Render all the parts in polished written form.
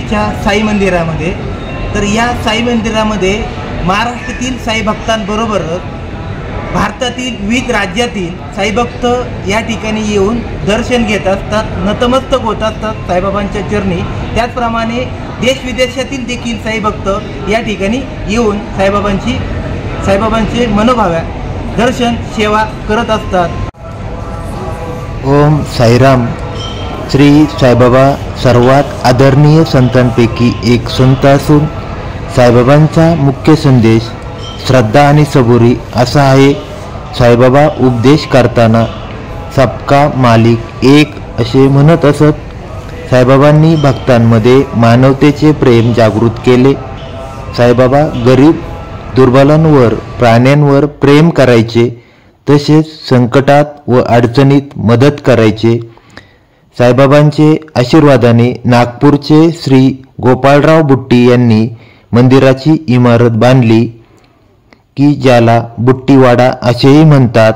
मुंबईच्या साई मंदिरामध्ये। तर या साई मंदिरामध्ये महाराष्ट्रातील साई भक्तांबरोबरच भारतातील विविध राज्यातील साईभक्त या ठिकाणी येऊन दर्शन घेत असतात, नतमस्तक होत असतात साईबाबांच्या चरणी। त्याचप्रमाणे देश विदेशातील देखील साईभक्त या ठिकाणी येऊन साईबाबांचे मनोभावे दर्शन सेवा करत असतात। ओम साईराम। श्री साईबाबा सर्वात आदरणीय संतांपैकी एक संत असून साईबाबांचा मुख्य संदेश श्रद्धा आणि सबुरी असा आहे। साईबाबा उपदेश करताना सबका मालिक एक असे म्हणत असत। साईबाबांनी भक्तांमध्ये मानवतेचे प्रेम जागृत केले। साईबाबा गरीब दुर्बलांवर प्राण्यांवर प्रेम करायचे, तसेच संकटात व अडचणीत मदत करायचे। साईबाबांचे आशीर्वादाने नागपूरचे श्री गोपाळराव बुट्टी यांनी मंदिराची इमारत बांधली की ज्याला बुट्टीवाडा असेही म्हणतात।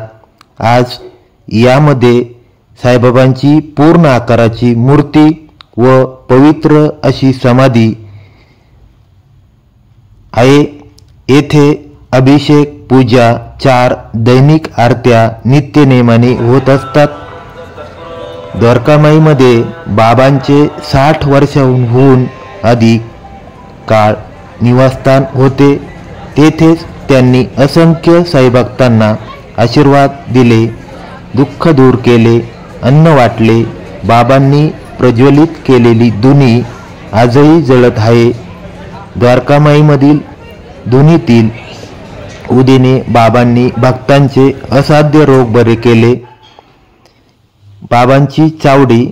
आज यामध्ये साईबाबांची पूर्ण आकाराची मूर्ती व पवित्र अशी समाधी आहे। येथे अभिषेक, पूजा, 4 दैनिक आरत्या नित्यनेमाने होत असतात। द्वारकामाईमध्ये बाबांचे 60 वर्षांहून अधिक काळ निवासस्थान होते। तेथेच त्यांनी असंख्य साईभक्तांना आशीर्वाद दिले, दुःख दूर केले, अन्न वाटले। बाबांनी प्रज्वलित केलेली धुनी आजही जळत आहे। द्वारकामाईमधील धुनीतील उदीने बाबांनी भक्तांचे असाध्य रोग बरे केले। बाबांची चावडी।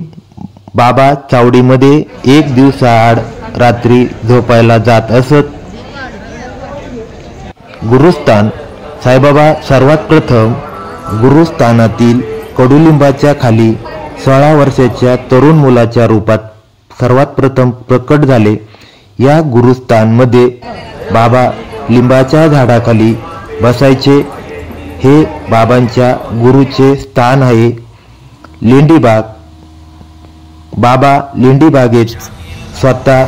बाबा चावडीमध्ये 1 दिवसाआड रात्री झोपायला जात असत। गुरुस्थान। साईबाबा सर्वात प्रथम गुरुस्थानातील कडुलिंबाच्या खाली 16 वर्षाच्या तरुण मुलाच्या रूपात सर्वात प्रथम प्रकट झाले। या गुरुस्थानमध्ये बाबा लिंबाच्या झाडाखाली बसायचे। हे बाबांच्या गुरुचे स्थान आहे। लेंडीबाग। बाबा लेंडीबागेत स्वतः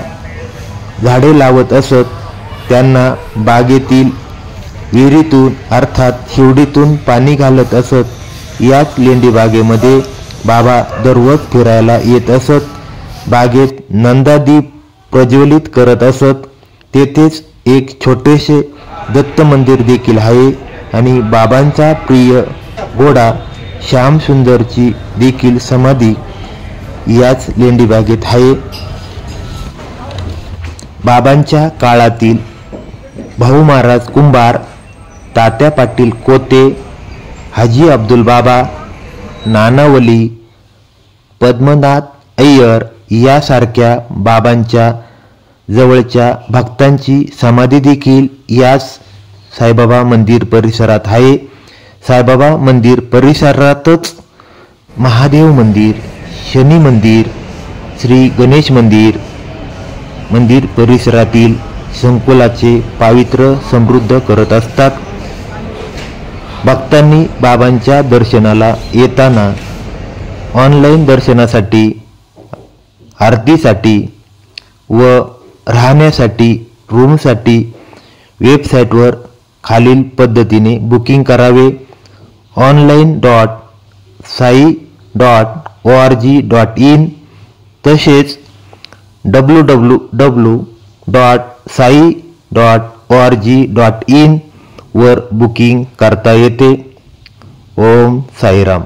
झाडे लावत असत। त्यांना बागेतील विहिरीतून अर्थात शिवडीतून पाणी घालत असत। याच लेंडीबागेमध्ये बाबा दररोज फिरायला येत असत। बागेत नंदादीप प्रज्वलित करत असत। तेथेच एक छोटेसे दत्त मंदिर देखील आहे आणि बाबांचा प्रिय घोडा श्याम सुंदरची देखील समाधी याच लेंडीबागेत आहे। बाबांच्या काळातील भाऊ महाराज कुंभार, तात्या पाटील कोते, हाजी अब्दुल बाबा, नानावली, पद्मनाथ अय्यर यासारख्या बाबांच्या जवळच्या भक्तांची समाधी देखील याच साईबाबा मंदिर परिसरात आहे। साईबाबा मंदिर परिसरातच महादेव मंदिर, शनी मंदिर, श्री गणेश मंदिर परिसरातील संकुलाचे पावित्र्य समृद्ध करत असतात। भक्तांनी बाबांच्या दर्शनाला येताना ऑनलाईन दर्शनासाठी, आरतीसाठी व राहण्यासाठी रूमसाठी वेबसाईटवर खालील पद्धतीने बुकिंग करावे। online.sai.org.in तसेच www.sai.org.in वर बुकिंग करता येते। ओम साईराम।